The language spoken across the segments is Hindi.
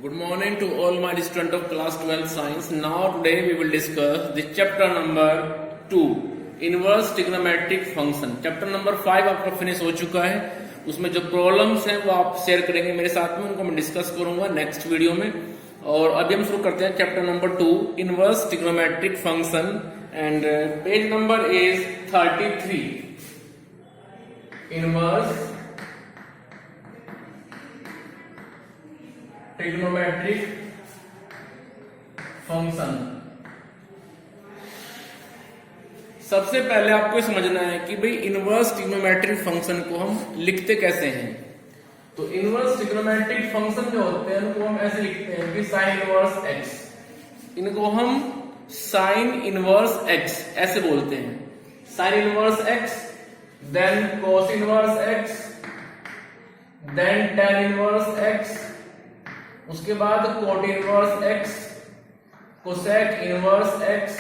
Good morning to all my students of class 12 science. Now today we will discuss the chapter number 2 inverse trigonometric function. Chapter number 5 आपका फिनिश हो चुका है. उसमें जो प्रॉब्लम्स हैं वो आप शेयर करेंगे मेरे साथ में, उनको मैं डिस्कस करूंगा नेक्स्ट वीडियो में. और अभी हम शुरू करते हैं chapter number 2 inverse trigonometric function and page number is 33. Inverse trigonometric function. सबसे पहले आपको समझना है कि भाई इनवर्स ट्रिग्नोमेट्रिक फंक्शन को हम लिखते कैसे हैं. तो इनवर्स ट्रिग्नोमेट्रिक फंक्शन जो होते हैं उनको हम ऐसे लिखते हैं कि साइन इनवर्स एक्स. इनको हम साइन इनवर्स एक्स ऐसे बोलते हैं. Sine inverse x, then cos inverse x, then tan inverse x, उसके बाद cot inverse x, cosec inverse x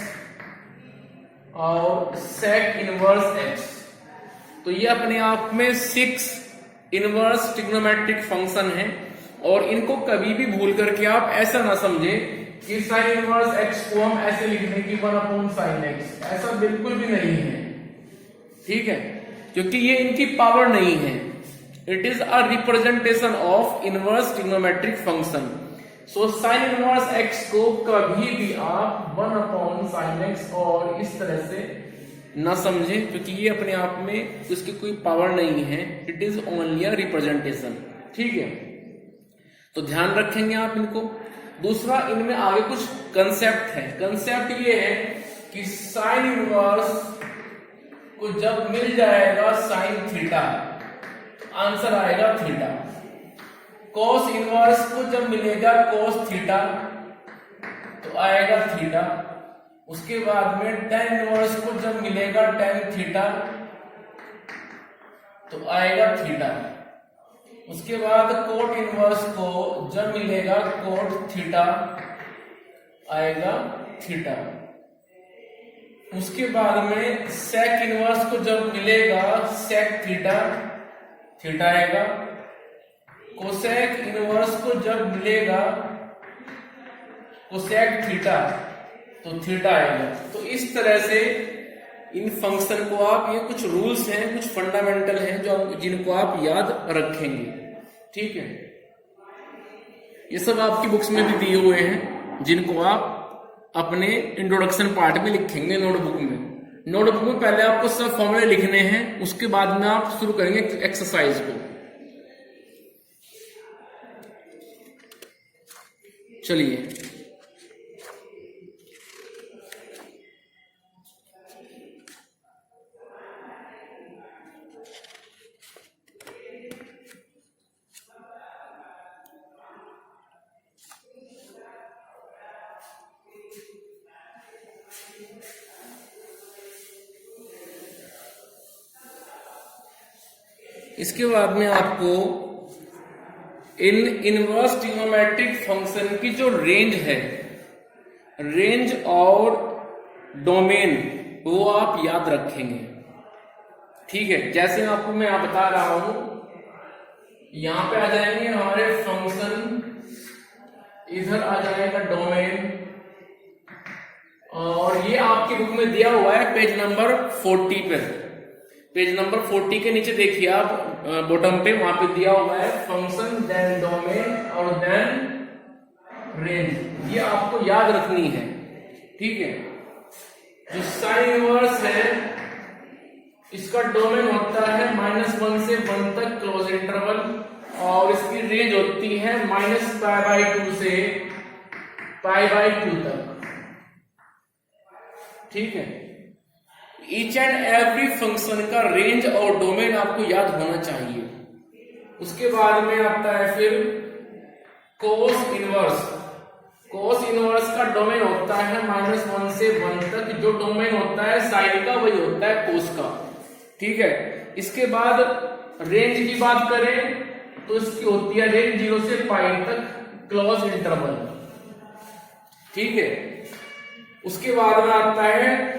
और सेक इनवर्स एक्स. तो ये अपने आप में 6 इनवर्स ट्रिग्नोमेट्रिक फंक्शन है. और इनको कभी भी भूल करके आप ऐसा ना समझे कि साइन इनवर्स एक्स को हम ऐसे लिखने की 1/sin x. ऐसा बिल्कुल भी नहीं है, ठीक है, क्योंकि ये इनकी पावर नहीं है. It is a representation of inverse trigonometric function. So sin inverse x को कभी भी आप 1/sin x और इस तरह से न समझें, क्योंकि ये अपने आप में उसकी कोई पावर नहीं है. It is only a representation. ठीक है, तो ध्यान रखेंगे आप इनको. दूसरा, इनमें आगे कुछ कंसेप्ट है. कंसेप्ट ये है कि साइन इनवर्स को जब मिल जाएगा साइन थीटा, आंसर आएगा थीटा. कोस इनवर्स को जब मिलेगा कोस थीटा तो आएगा थीटा. उसके बाद में टेन इनवर्स को जब मिलेगा टेन थीटा तो आएगा थीटा. उसके बाद कोट इनवर्स को जब मिलेगा कोट थीटा आएगा थीटा. उसके बाद में सेक इनवर्स को जब मिलेगा सेक थीटा थीटा आएगा. कोसेक इनवर्स को जब मिलेगा कोसेक थीटा तो थीटा आएगा. तो इस तरह से इन फंक्शन को आप, ये कुछ रूल्स हैं, कुछ फंडामेंटल हैं जो जिनको आप याद रखेंगे. ठीक है, ये सब आपकी बुक्स में भी दिए हुए हैं जिनको आप अपने इंट्रोडक्शन पार्ट में लिखेंगे नोटबुक में. नोटबुक में पहले आपको सब फॉर्मूले लिखने हैं, उसके बाद में आप शुरू करेंगे एक्सरसाइज को. चलिए, इसके बाद में आपको इन इनवर्स ट्रिग्नोमेट्रिक फंक्शन की जो रेंज है, रेंज और डोमेन, वो आप याद रखेंगे. ठीक है, जैसे आपको मैं आप बता रहा हूं, यहां पे आ जाएंगे हमारे फंक्शन, इधर आ जाएगा डोमेन, और ये आपकी बुक में दिया हुआ है पेज नंबर 40 पे. पेज नंबर 40 के नीचे देखिए आप, बॉटम पे वहां पे दिया हुआ है फंक्शन, देन डोमेन और देन रेंज. ये आपको याद रखनी है. ठीक है, जो साइन इनवर्स है इसका डोमेन होता है -1 से 1 तक क्लोज इंटरवल, और इसकी रेंज होती है -π/2 से π/2 तक. ठीक है, ईच एंड एवरी फंक्शन का रेंज और डोमेन आपको याद होना चाहिए. उसके बाद में आता है फिर कोस इनवर्स. कोस इनवर्स का डोमेन होता है -1 से 1 तक. जो डोमेन होता है साइन का वही होता है कोस का. ठीक है, इसके बाद रेंज की बात करें तो इसकी होती है रेंज 0 से π तक क्लोज इंटरवल. ठीक है, उसके बाद में आता है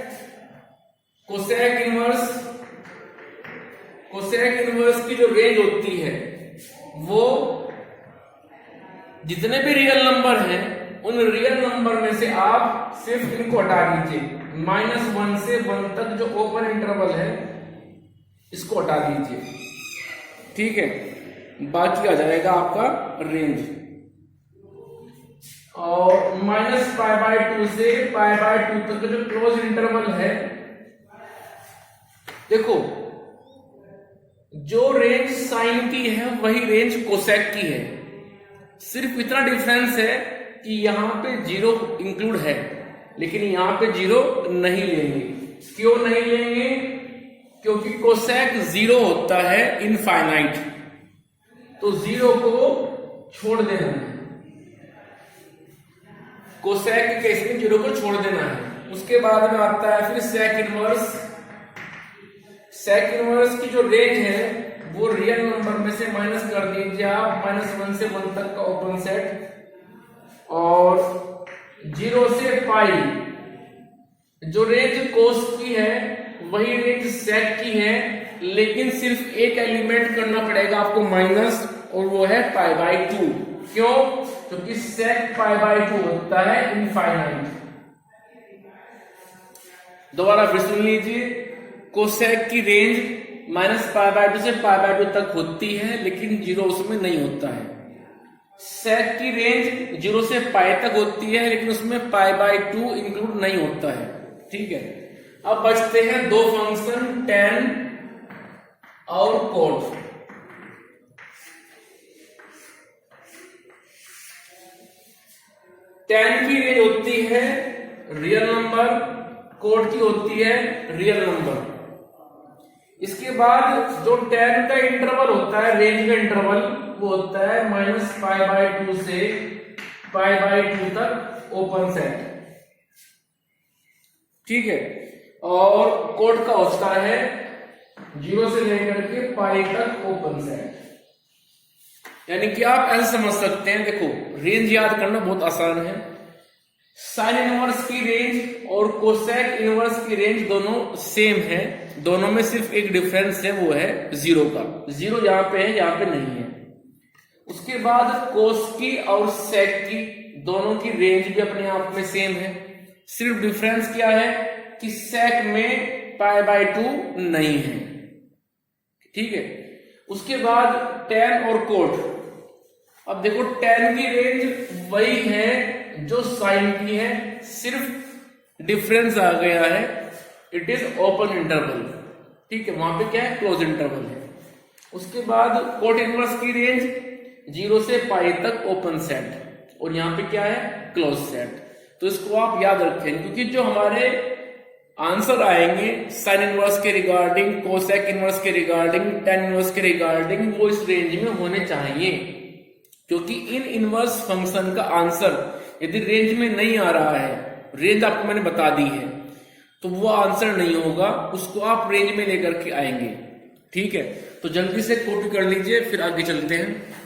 कोसेक इनवर्स. कोसेक इनवर्स की जो रेंज होती है वो जितने भी रियल नंबर हैं उन रियल नंबर में से आप सिर्फ इनको हटा दीजिए, -1 से 1 तक जो ओपन इंटरवल है इसको हटा दीजिए, ठीक है। बाकी आ जाएगा आपका रेंज। और -π/2 से π/2 तक जो क्लोज इंटरवल है, देखो जो रेंज साइन की है वही रेंज कोसेक की है, सिर्फ इतना डिफरेंस है कि यहां पे 0 इंक्लूड है लेकिन यहां पे 0 नहीं लेंगे। क्यों नहीं लेंगे? क्योंकि कोसेक 0 होता है इनफाइनाइट, तो 0 को छोड़ देना है, कोसेक के केस में 0 को छोड़ देना है। उसके बाद में आता है फिर सेक इनवर्स। सेक इनवर्स की जो रेंज है वो रियल नंबर में से माइनस कर दीजिए आप, -1 से 1 तक का ओपन सेट, और 0 से पाई जो रेंज कोस की है वही रेंज सेक की है, लेकिन सिर्फ एक एलिमेंट करना पड़ेगा आपको माइनस, और वो है π/2। क्यों? क्योंकि सेक π/2 होता है इनफाइनाइट। दोबारा फिर सुन लीजिए, कोसेक की रेंज -π/2 से π/2 तक होती है लेकिन 0 उसमें नहीं होता है। सेक की रेंज 0 से पाई तक होती है लेकिन उसमें π/2 इंक्लूड नहीं होता है, ठीक है। अब बचते हैं दो फंक्शन, tan और cot। tan की रेंज होती है रियल नंबर, cot की होती है रियल नंबर। इसके बाद जो tan का इंटरवल होता है, रेंज का इंटरवल, वो होता है -π/2 से π/2 तक ओपन सेट, ठीक है। और कोट का होता है 0 से लेकर के पाई तक ओपन सेट। यानी कि आप ऐसे समझ सकते हैं, देखो रेंज याद करना बहुत आसान है। साइन इनवर्स की रेंज और कोसेक इनवर्स की रेंज दोनों सेम है, दोनों में सिर्फ एक डिफरेंस है, वो है 0 का। 0 यहां पे है, यहां पे नहीं है। उसके बाद कोस की और सेक की दोनों की रेंज भी अपने आप में सेम है, सिर्फ डिफरेंस क्या है कि सेक में π/2 नहीं है, ठीक है। उसके बाद tan और cot। अब देखो tan की रेंज वही है जो साइन की है, सिर्फ डिफरेंस आ गया है, इट इज ओपन इंटरवल, ठीक है। वहां पे क्या है? क्लोज इंटरवल है। उसके बाद cot इनवर्स की रेंज 0 से पाई तक ओपन सेट, और यहां पे क्या है? Close set. तो इसको आप याद रखें, क्योंकि जो हमारे आंसर आएंगे साइन इनवर्स के रिगार्डिंग, कोसेक इनवर्स के रिगार्डिंग, tan इनवर्स के रिगार्डिंग, वो इस रेंज में होने चाहिए। क्योंकि इन इनवर्स फंक्शन का आंसर यदि रेंज में नहीं आ रहा है, रेंज आपको मैंने बता दी है, तो वो आंसर नहीं होगा, उसको आप रेंज में लेकर के आएंगे, ठीक है। तो जल्दी से कॉपी कर लीजिए, फिर आगे चलते हैं।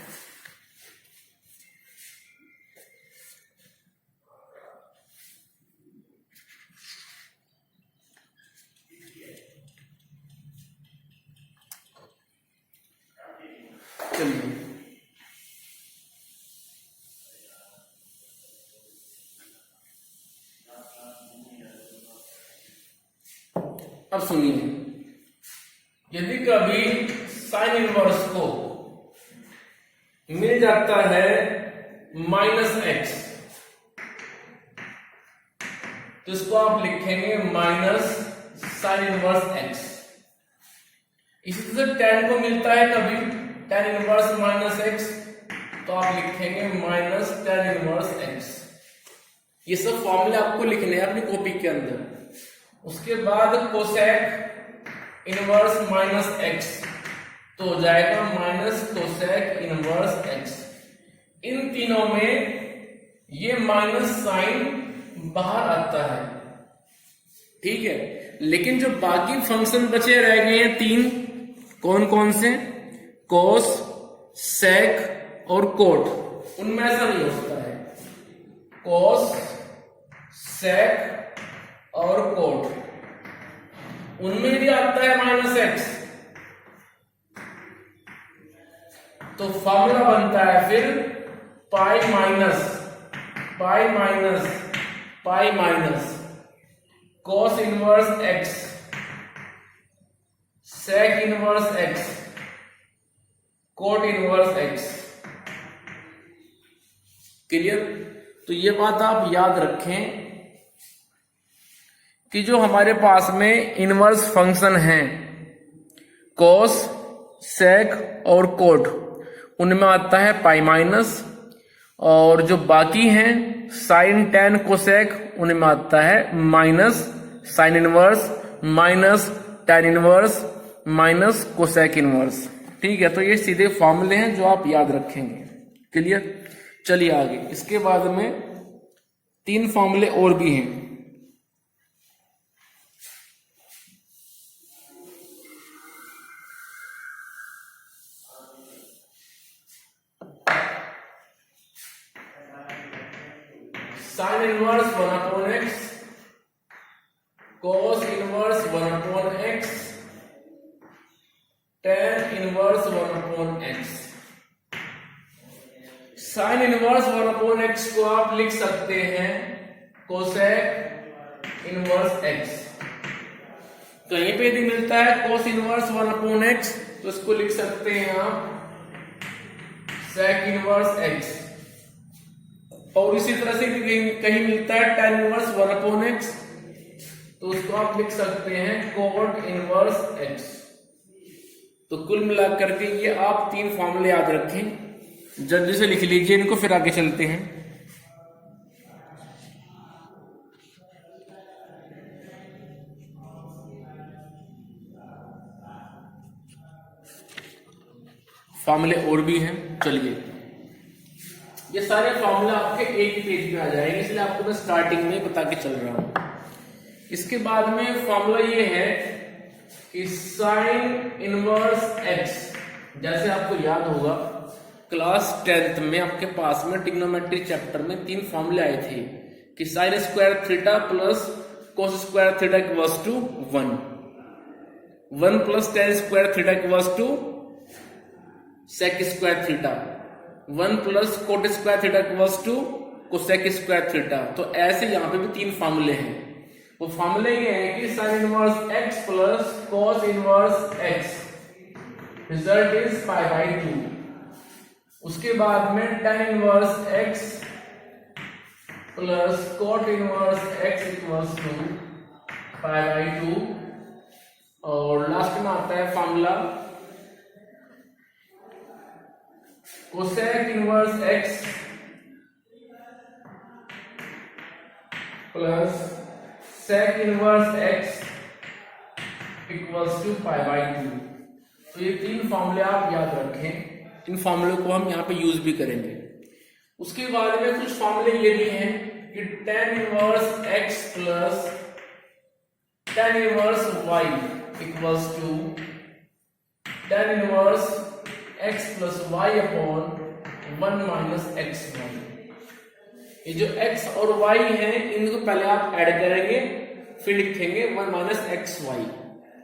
चलिए अब सुनिए, यदि कभी साइन इनवर्स को मिल जाता है -x, तो इसको आप लिखेंगे माइनस साइन इनवर्स x। इसी तरह tan को मिलता है कभी tan इनवर्स -x, तो आप लिखेंगे माइनस tan इनवर्स x। ये सब फॉर्मूले आपको लिखने हैं अपनी कॉपी के अंदर। उसके बाद कोसेक इनवर्स -x, तो हो जाएगा माइनस कोसेक इनवर्स x। इन तीनों में ये माइनस साइन बाहर आता है, ठीक है। लेकिन जो बाकी फंक्शन बचे रह गए हैं तीन, कौन कौन से? कोस, सेक और कोट, उनमें ऐसा नहीं होता है। कोस, सेक और कोट, उनमें भी आता है -x, तो फॉर्मूला बनता है फिर pi minus cos inverse x sec inverse x cot inverse x. Clear? तो ये बात आप याद रखें कि जो हमारे पास में इनवर्स फंक्शन है कॉस सेक और कोट, उनमें आता है पाई माइनस, और जो बाकी हैं साइन टेन कोसेक, उनमें आता है minus sine inverse minus tan inverse minus cosec inverse. ठीक है, तो ये सीधे फॉर्मूले हैं जो आप याद रखेंगे। क्लियर? चलिए आगे। इसके बाद में 3 फॉर्मूले और भी हैं। Sine inverse 1/x cos inverse 1/x tan inverse 1/x। Sine inverse 1/x को आप लिख सकते हैं कोसेक इनवर्स x। कहीं पे यदि मिलता है cos इनवर्स 1/x तो इसको लिख सकते हैं आप सेक इनवर्स x, और इसी तरह से कहीं मिलता है tan इनवर्स 1/x तो उसको आप लिख सकते हैं cot इनवर्स x। तो कुल मिलाकर के ये आप 3 फॉर्मूले याद रखें, जल्दी से लिख लीजिए इनको, फिर आगे चलते हैं। फॉर्मूले और भी हैं, चलिए। ये सारे फॉर्मूले आपके एक ही पेज पे आ जाएंगे, इसलिए आपको मैं स्टार्टिंग में बता के चल रहा हूं। इसके बाद में फॉर्मूला ये है कि साइन इनवर्स x, जैसे आपको याद होगा क्लास 10th में आपके पास में ट्रिग्नोमेट्री चैप्टर में 3 फॉर्मूले आए थे कि sine square theta plus cos square theta equals to 1 plus tan square theta equals to sec square theta, 1 plus cot square theta equals to cosec square theta. तो ऐसे यहां पे भी 3 फॉर्मूले हैं। वो फॉर्मूले ये हैं कि sine inverse x plus cos inverse x, result is π/2। उसके बाद में tan inverse x plus cot inverse x equals to π/2, और लास्ट में आता है formula cosec inverse x plus sec inverse x equals to π/2। तो ये 3 फॉर्मूले आप याद रखें, इन फॉर्मूलों को हम यहाँ पे यूज भी करेंगे। उसके बाद में कुछ फॉर्मूले ये भी हैं कि tan inverse x plus tan inverse y equals to tan inverse x plus y upon 1 minus xy। ये जो x और y हैं इनको पहले आप ऐड करेंगे, फिर लिखेंगे 1 माइनस xy।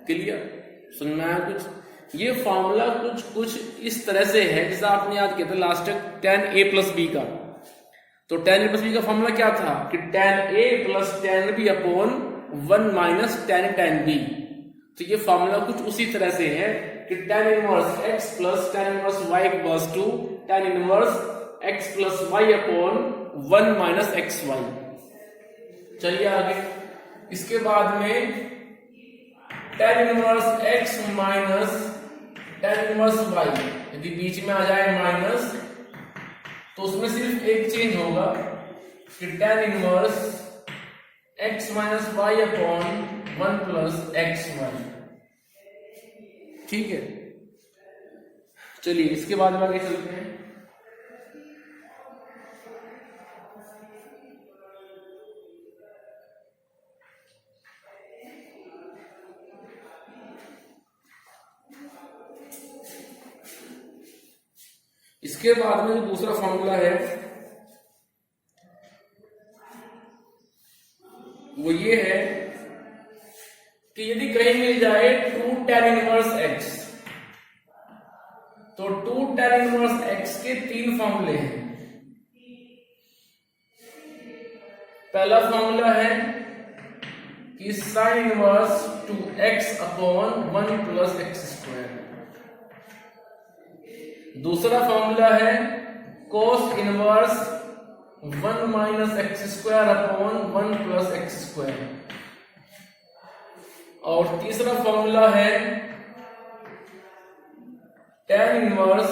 क्लियर? सुनना है कुछ? ये फॉर्मूला कुछ इस तरह से है जैसा आपने याद किया था last tan a plus b का। तो tan a प्लस b का फॉर्मूला क्या था कि tan a plus tan b upon 1 minus tan b। तो ये फॉर्मूला कुछ उसी तरह से है कि tan inverse x plus tan inverse y equals to tan inverse x plus y upon 1 minus xy। चलिए आगे। इसके बाद में tan inverse x minus tan inverse y, यदि बीच में आ जाए माइनस तो उसमें सिर्फ एक चेंज होगा कि tan inverse x minus y upon 1 plus xy। ठीक है, चलिए इसके बाद में आगे चलते हैं। इसके बाद में जो दूसरा फॉर्मूला है वो ये है कि यदि कहीं मिल जाए 2 tan इनवर्स x, तो 2 tan इनवर्स x के 3 फॉर्मूले हैं। पहला फॉर्मूला है कि sine inverse 2x upon 1 plus x square. दूसरा फॉर्मूला है cos inverse 1 minus x square upon 1 plus x square. और तीसरा फॉर्मूला है tan inverse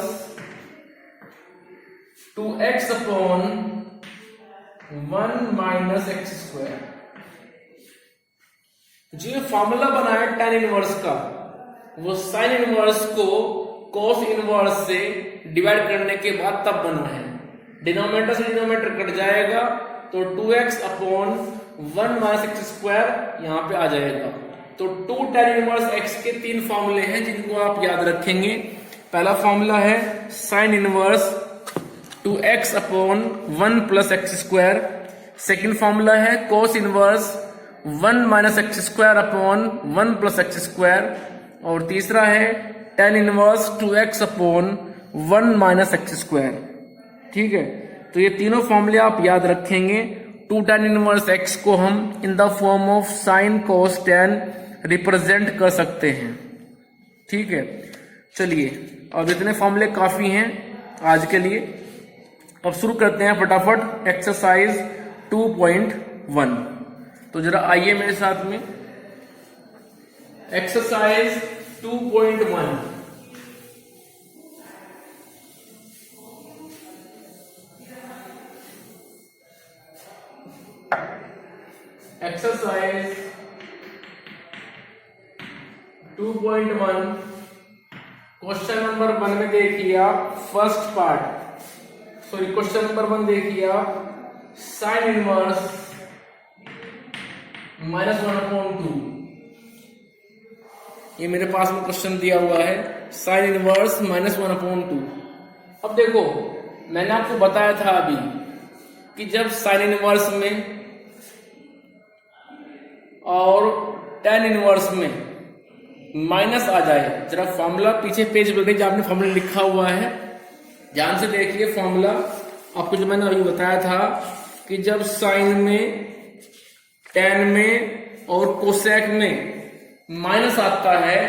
2x upon 1 minus x square. जो ये फॉर्मूला बना है tan इनवर्स का, वो साइन इनवर्स को cos इनवर्स से डिवाइड करने के बाद तब बना है। डिनोमिनेटर से डिनोमिनेटर कट जाएगा तो 2x upon 1 minus x square यहां पे आ जाएगा। तो 2 tan इनवर्स x के 3 फॉर्मूले हैं जिनको आप याद रखेंगे। पहला फॉर्मूला है sine inverse 2x upon 1 plus x square. Second formula है cos inverse 1 minus x square upon 1 plus x square. और तीसरा है tan inverse 2x upon 1 minus x square. ठीक है, तो ये तीनों फॉर्मूले आप याद रखेंगे। 2 tan इनवर्स x को हम in the form of sine cos tan represent कर सकते हैं। ठीक है, चलिए अब इतने फॉर्मूले काफी हैं आज के लिए। अब शुरू करते हैं फटाफट एक्सरसाइज 2.1। तो जरा आइए मेरे साथ में। एक्सरसाइज 2.1। एक्सरसाइज 2.1 क्वेश्चन नंबर 1 में देखिए आप first part, sorry question number 1 देखिए आप साइन इनवर्स -1/2। ये मेरे पास में क्वेश्चन दिया हुआ है साइन इनवर्स -1/2। अब देखो, मैंने आपको बताया था अभी कि जब साइन इनवर्स में और tan इनवर्स में माइनस आ जाए, जरा फॉर्मूला पीछे पेज पर जो आपने फॉर्मूला लिखा हुआ है ध्यान से देखिए। फॉर्मूला आपको जो मैंने अभी बताया था कि जब साइन में, tan में और कोसेक में माइनस आता है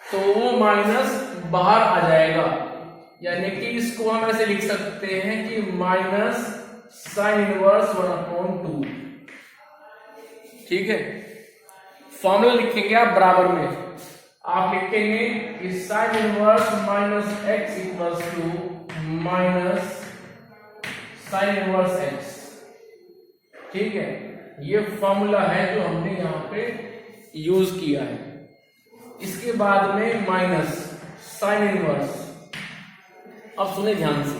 तो वो माइनस बाहर आ जाएगा, यानी कि इसको हम ऐसे लिख सकते हैं कि माइनस साइन इनवर्स 1/2। ठीक है, फॉर्मूला लिखेंगे आप बराबर में। आप लिखेंगे कि sine inverse minus x equals to minus sine inverse x. ठीक है, ये फॉर्मूला है जो हमने यहां पे यूज किया है। इसके बाद में माइनस साइन इनवर्स। अब सुने ध्यान से,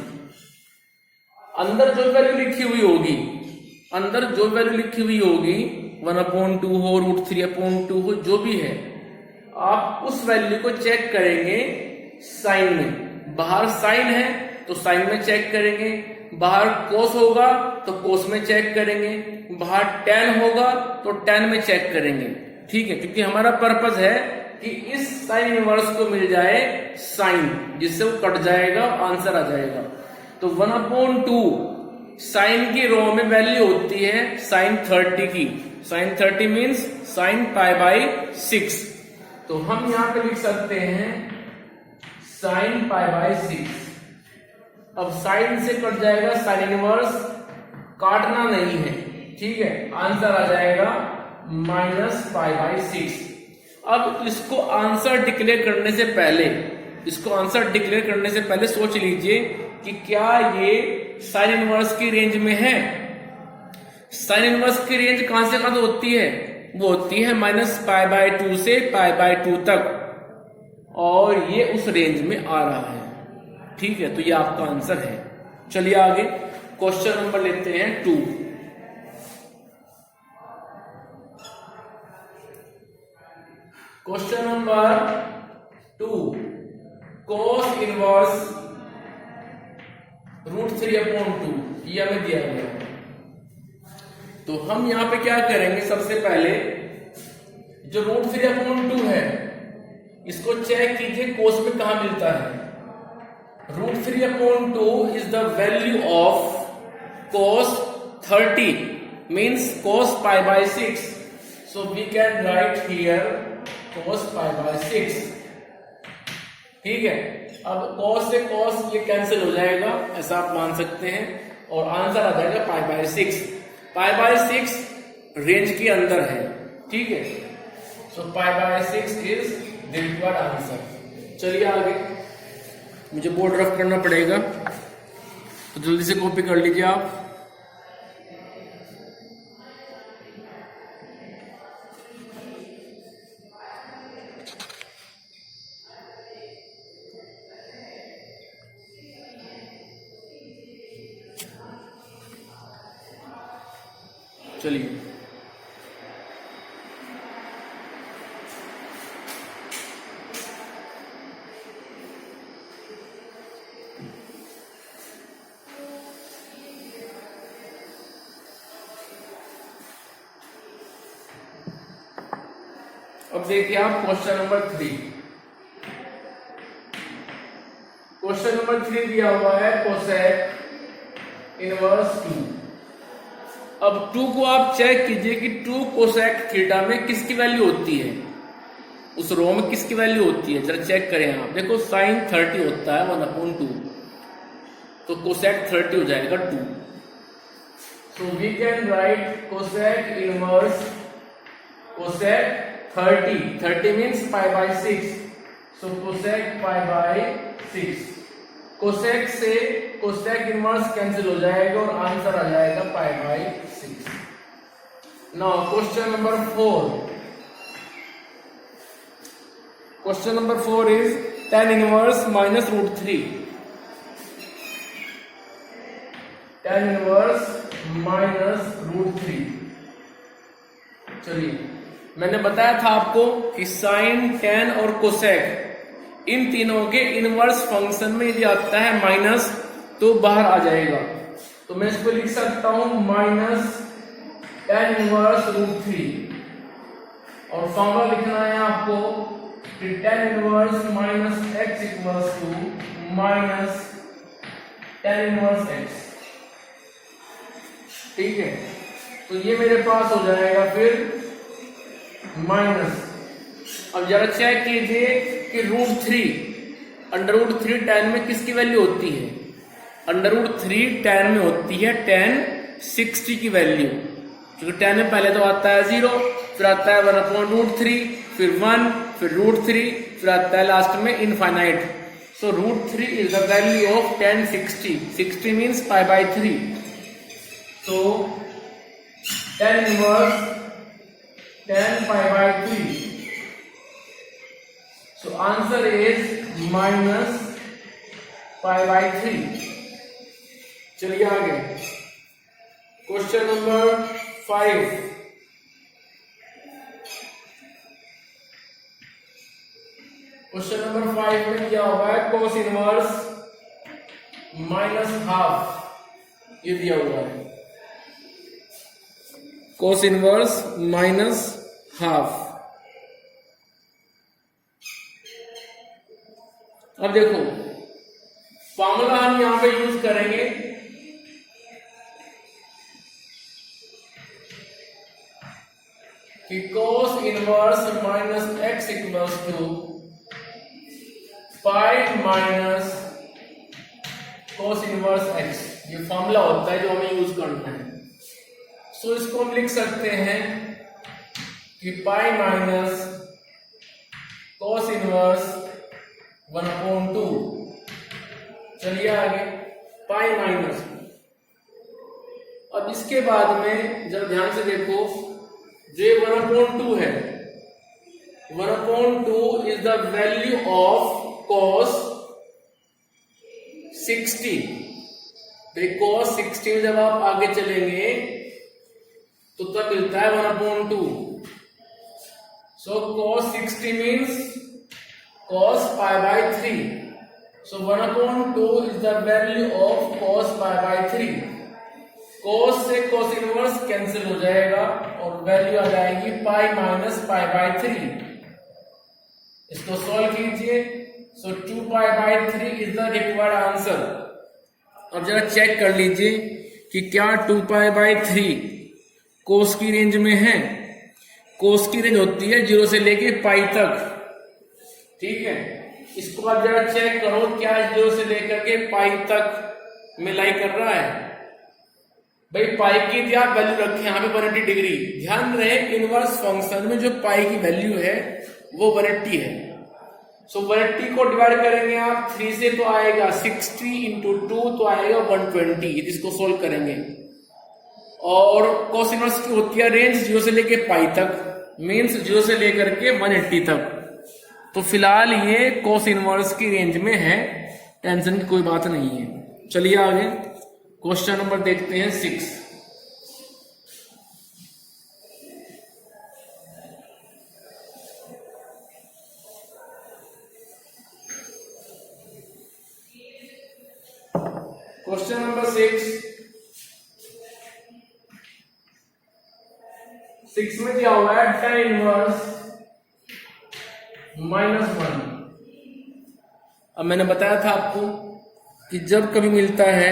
अंदर जो वैल्यू लिखी हुई होगी, अंदर जो वैल्यू लिखी हुई होगी 1/2 हो, √3/2 हो, जो भी है, आप उस वैल्यू को चेक करेंगे साइन में। बाहर साइन है तो साइन में चेक करेंगे, बाहर कोस होगा तो कोस में चेक करेंगे, बाहर tan होगा तो tan में चेक करेंगे। ठीक है, क्योंकि हमारा पर्पस है कि इस साइन इनवर्स को मिल जाए साइन, जिससे वो कट जाएगा, आंसर आ जाएगा। तो 1/2 साइन की रो में वैल्यू होती है साइन 30 की। Sine 30 means sine π/6। तो हम यहां पे लिख सकते हैं साइन π/6। अब साइन से कट जाएगा साइन इनवर्स, काटना नहीं है। ठीक है, आंसर आ जाएगा -π/6। अब इसको आंसर डिक्लेयर करने से पहले, सोच लीजिए कि क्या ये साइन इनवर्स की रेंज में है। साइन इनवर्स की रेंज कहां से कहां होती है? वो होती है -π/2 से π/2 तक, और ये उस रेंज में आ रहा है। ठीक है, तो ये आपका आंसर है। चलिए आगे क्वेश्चन नंबर लेते हैं 2। क्वेश्चन नंबर 2, cos इनवर्स √3/2 ये हमें दिया गया है। तो हम यहां पे क्या करेंगे, सबसे पहले जो √3/2 है इसको चेक कीजिए कोस में कहां मिलता है। √3/2 is the value of cos 30 means cos pi by 6. So we can write here cos pi by 6. ठीक है, अब cos से cos ये कैंसिल हो जाएगा, ऐसा आप मान सकते हैं, और आंसर आ जाएगा pi by 6. pi by 6 range के अंदर है, ठीक है. So pi by 6 is the required answer. चलिए आगे, मुझे बोर्ड रफ करना पड़ेगा तो जल्दी से कॉपी कर लीजिए आप. चलिए अब देखिए आप क्वेश्चन नंबर 3. क्वेश्चन नंबर 3 दिया हुआ है कोसेक इनवर्स 2. अब 2 को आप चेक कीजिए कि 2 कोसेक थीटा में किसकी वैल्यू होती है, उस रो में किसकी वैल्यू होती है, जरा चेक करें आप. देखो साइन 30 होता है 1/2, तो कोसेक 30 हो जाएगा 2. So we can write cosec inverse cosec 30 means pi by 6. So cosec pi by 6. Cosec से कोसेक इनवर्स कैंसिल हो जाएगा और आंसर आ जाएगा pi by 6. Now question number 4. Question number 4 is tan inverse minus √3. tan inverse minus √3. चलिए, मैंने बताया था आपको कि साइन, tan और कोसेक इन तीनों के इनवर्स फंक्शन में यदि आता है माइनस तो बाहर आ जाएगा. तो मैं इसको लिख सकता हूं माइनस tan इनवर्स √3, और फॉर्मूला लिखना है आपको कि tan inverse minus x equals to minus tan inverse x. ठीक है, तो ये मेरे पास हो जाएगा फिर माइनस. अब जरा चेक कीजिए कि √3 √3 tan में किसकी वैल्यू होती है. √3 tan में होती है tan 60 की वैल्यू, क्योंकि tan में पहले तो आता है 0, फिर आता है 1/√3, फिर 1, फिर √3, फिर आता है लास्ट में infinite. So √3 is the value of tan 60. 60 means pi bye 3. So tan inverse tan pi by 3. So answer is minus pi by 3. चलिए आगे, क्वेश्चन नंबर 5. क्वेश्चन नंबर 5 में क्या हुआ है, cos इनवर्स -½ ये दिया हुआ है. cos इनवर्स -½ अब देखो फॉर्मूला हम यहां पे यूज करेंगे कि cos inverse -x equals to pi minus cos inverse x. ये फॉर्मूला होता है जो हमें यूज करना है. सो इसको हम लिख सकते हैं कि पाई माइनस cos इनवर्स 1/2. चलिए आगे, पाई माइनस. अब इसके बाद में जब ध्यान से देखो, जो 1/2 है, 1/2 is the value of cos 60. cos 60 में जब आप आगे चलेंगे तो तब मिलता है 1/2. सो cos 60 means cos pi by 3. So 1/2 is the value of cos pi by 3. cos से cos इनवर्स कैंसिल हो जाएगा और वैल्यू आ जाएगी पाई माइनस पाई बाय 3. इसको सॉल्व कीजिए. सो 2 pi by 3 is the required answer. अब जरा चेक कर लीजिए कि क्या 2π/3 कोस की रेंज में है। कोस की रेंज होती है 0 से लेके पाई तक, ठीक है। इसको आप जरा चेक करो, क्या 0 से लेकर के पाई तक में लाई कर रहा है। भाई पाई की आप वैल्यू रखें यहाँ पे 180 डिग्री। ध्यान रहे इनवर्स फंक्शन में जो पाई की वैल्यू है वो 180 है। सो 180 को डिवाइड करेंगे आप 3 से तो आएगा 60 इंटू 2 तो आएगा 120। इसको सोल्व करेंगे और कोस इनवर्स की होती है रेंज 0 से लेके पाई तक, मीन्स 0 से लेकर के 180 तक। तो फिलहाल ये कोस इनवर्स की रेंज में है, टेंशन की कोई बात नहीं है। चलिए आगे क्वेश्चन नंबर देखते हैं 6। क्वेश्चन नंबर 6 में क्या हुआ है, tan इनवर्स -1। अब मैंने बताया था आपको कि जब कभी मिलता है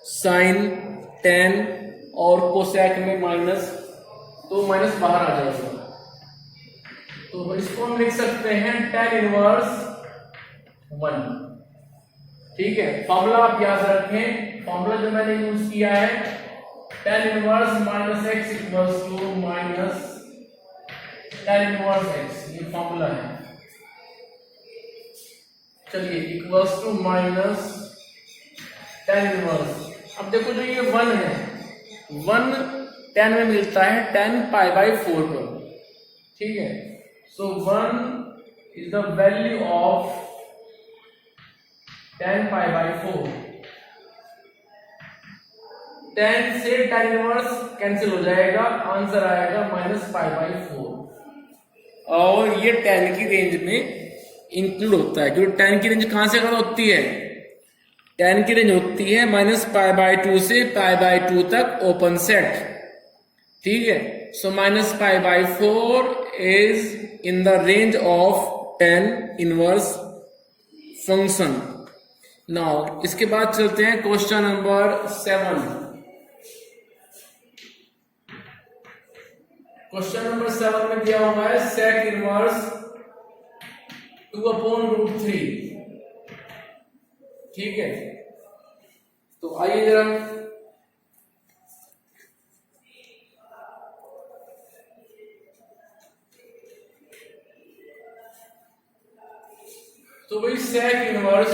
साइन, tan और कोसेक में माइनस, तो माइनस बाहर आ जाएगा। तो इसको हम लिख सकते हैं tan इनवर्स 1, ठीक है। फॉर्मूला आप याद रखें, फॉर्मूला जो मैंने यूज किया है tan inverse -x equals to minus tan inverse x, ये फॉर्मूला है। चलिए equals to minus tan inverse. अब देखो जो ये 1 है, 1 tan में मिलता है tan π/4 पर, ठीक है। सो 1 is the value of tan π/4। tan से tan इनवर्स कैंसिल हो जाएगा, आंसर आएगा -π/4। और ये tan की रेंज में इंक्लूड होता है, क्योंकि tan की रेंज कहां से कहां होती है, tan की रेंज होती है -π/2 से π/2 तक ओपन सेट, ठीक है। So -π/4 is in the range of tan inverse function. Now इसके बाद चलते हैं क्वेश्चन नंबर 7। क्वेश्चन नंबर 7 में दिया हुआ है sec इनवर्स 2/√3, ठीक है। तो आइए जरा तो भाई sec इनवर्स,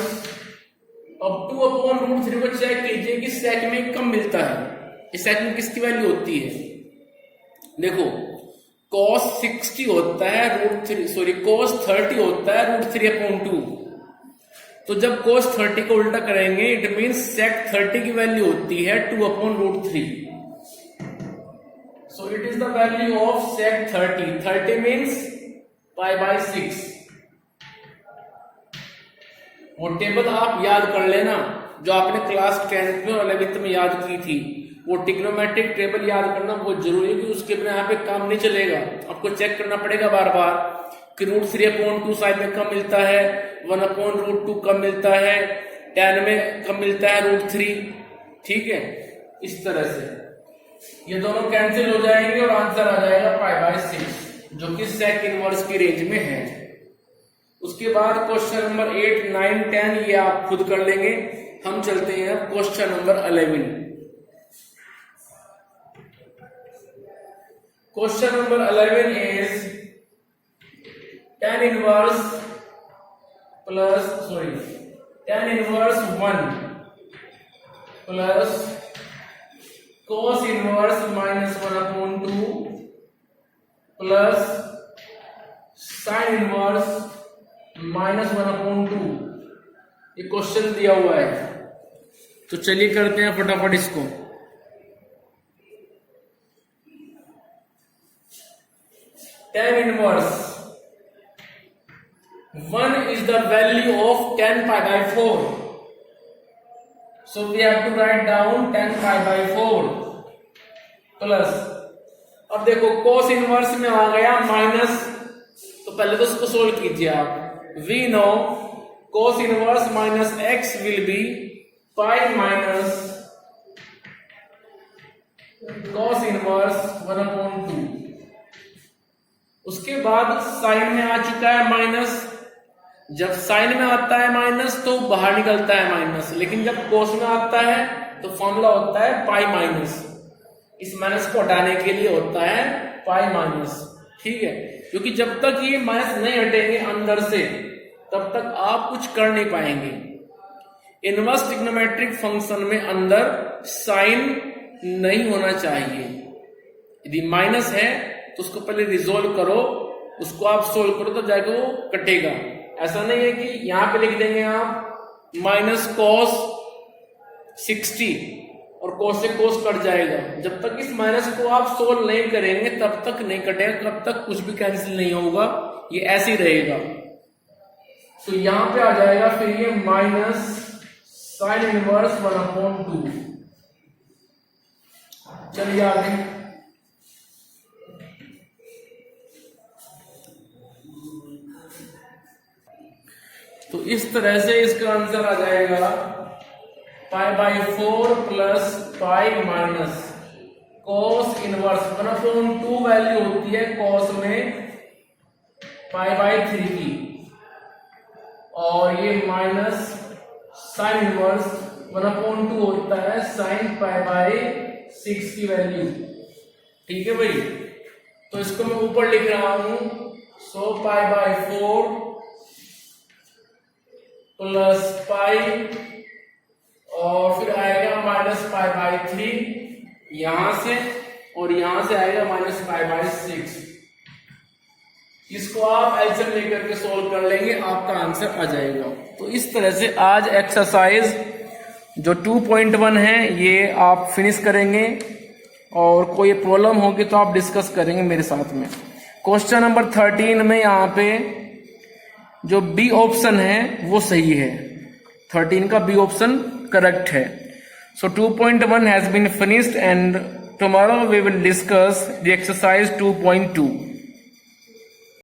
अब 2/√3 को चेक कीजिए कि sec में कम मिलता है। इस sec में किसकी वैल्यू होती है, देखो cos 60 होता है cos 30 होता है √3/2। तो जब cos 30 को उल्टा करेंगे इट मीन्स sec 30 की वैल्यू होती है 2/√3। So it is the value of sec 30 means π/6। वो टेबल आप याद कर लेना जो आपने क्लास 10th में और 11th में याद की थी। वो ट्रिग्नोमेट्रिक टेबल याद करना बहुत जरूरी है, क्योंकि उसके बिना यहाँ पे काम नहीं चलेगा। आपको चेक करना पड़ेगा बार बार कि √3/2 साइड में कम मिलता है, 1/√2 कम मिलता है, tan में कम मिलता है √3, ठीक है। इस तरह से ये दोनों कैंसिल हो जाएंगे और आंसर आ जाएगा π/6, जो कि sec इनवर्स की रेंज में है। उसके बाद क्वेश्चन नंबर 8, 9, 10 ये आप खुद कर लेंगे। हम चलते हैं question number 11। Question number 11 is tan inverse 1 plus cos inverse -1/2 plus sin inverse -1/2। ये क्वेश्चन दिया हुआ है, तो चलिए करते हैं फटाफट इसको। tan inverse 1 is the value of tan π/4, so we have to write down tan π/4 plus, अब देखो cos इनवर्स में आ गया माइनस, तो पहले तो उसको सोल्व कीजिए आप। we know cos inverse -x will be pi minus cos inverse 1/2। उसके बाद साइन में आ चुका है माइनस। जब साइन में आता है माइनस तो बाहर निकलता है माइनस, लेकिन जब कोस में आता है तो फॉर्मूला होता है पाई माइनस। इस माइनस को हटाने के लिए होता है पाई माइनस, ठीक है। क्योंकि जब तक ये माइनस नहीं हटेंगे अंदर से तब तक आप कुछ कर नहीं पाएंगे। इनवर्स ट्रिग्नोमेट्रिक फंक्शन में अंदर साइन नहीं होना चाहिए। यदि माइनस है तो उसको पहले रिजोल्व करो, उसको आप सोल्व करो तो जाके वो कटेगा। ऐसा नहीं है कि यहां पे लिख देंगे आप माइनस कॉस 60 और कॉस से कॉस कट जाएगा। जब तक इस माइनस को आप सोल्व नहीं करेंगे तब तक नहीं कटेगा, तब तक कुछ भी कैंसिल नहीं होगा, ये ऐसे ही रहेगा। तो यहां पे आ जाएगा फिर ये माइनस साइन इनवर्स 1/2। चलिए आगे। तो इस तरह से इसका आंसर आ जाएगा π/4 plus pi minus cos inverse 1/2 value होती है कॉस में π/3 की, और ये माइनस साइन इनवर्स 1/2 होता है साइन π/6 की वैल्यू, ठीक है भाई। तो इसको मैं ऊपर लिख रहा हूं, सो π/4 प्लस पाई और फिर आएगा माइनस π/3 यहां से, और यहां से आएगा माइनस π/6। इसको आप एलसीएम लेकर के सोल्व कर लेंगे, आपका आंसर आ जाएगा। तो इस तरह से आज एक्सरसाइज जो 2.1 है ये आप फिनिश करेंगे, और कोई प्रॉब्लम होगी तो आप डिस्कस करेंगे मेरे साथ में। क्वेश्चन नंबर 13 में यहाँ पे जो बी ऑप्शन है वो सही है, 13 का बी ऑप्शन करेक्ट है। So 2.1 has been finished and tomorrow we will discuss the exercise 2.2।